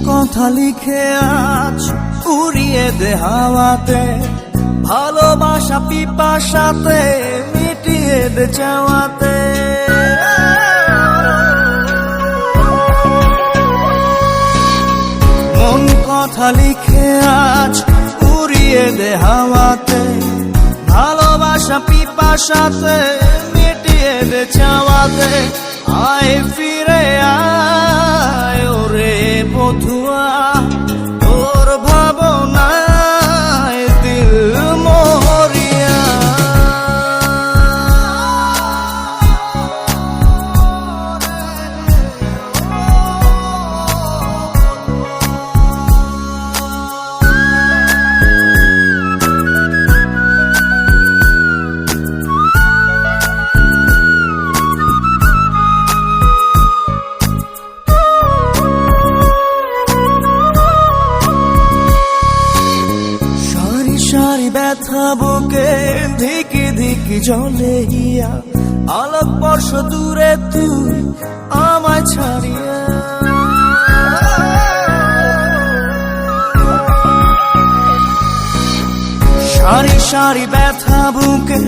কথা লিখে আজ উড়িয়ে দে হাওয়াতে, ভালোবাসা পিপাসাতে মিটিয়ে দে চাওয়াতে। মন কথা লিখে আজ উড়িয়ে দে হাওয়াতে, ভালোবাসা পিপাসাতে মিটিয়ে দে চাওয়াতে। আয় ফিরে আয় ওরে বধুয়া, তোর ভাবনায় দিল মরিয়া। সারি ব্যথা বুকে ধিকি ধিকি জলে গিয়া, আলোক বর্ষ দূরে তুই আমায় ছাড়িয়া। সারি সারি ব্যথা বুকে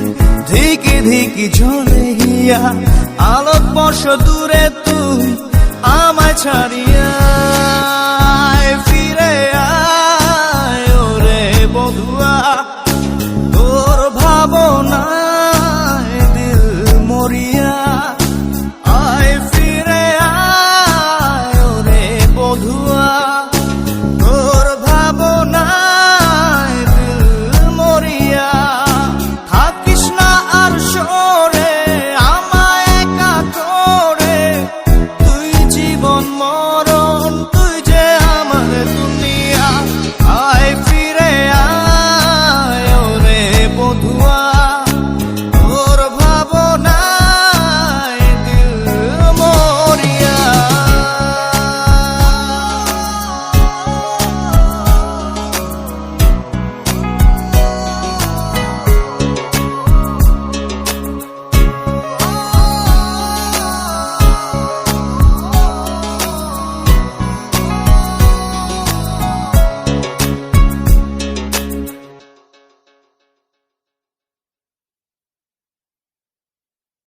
ধিকি ধিকি জলে গিয়া, আলোক বর্ষ দূরে তুই আমায় ছাড়িয়া।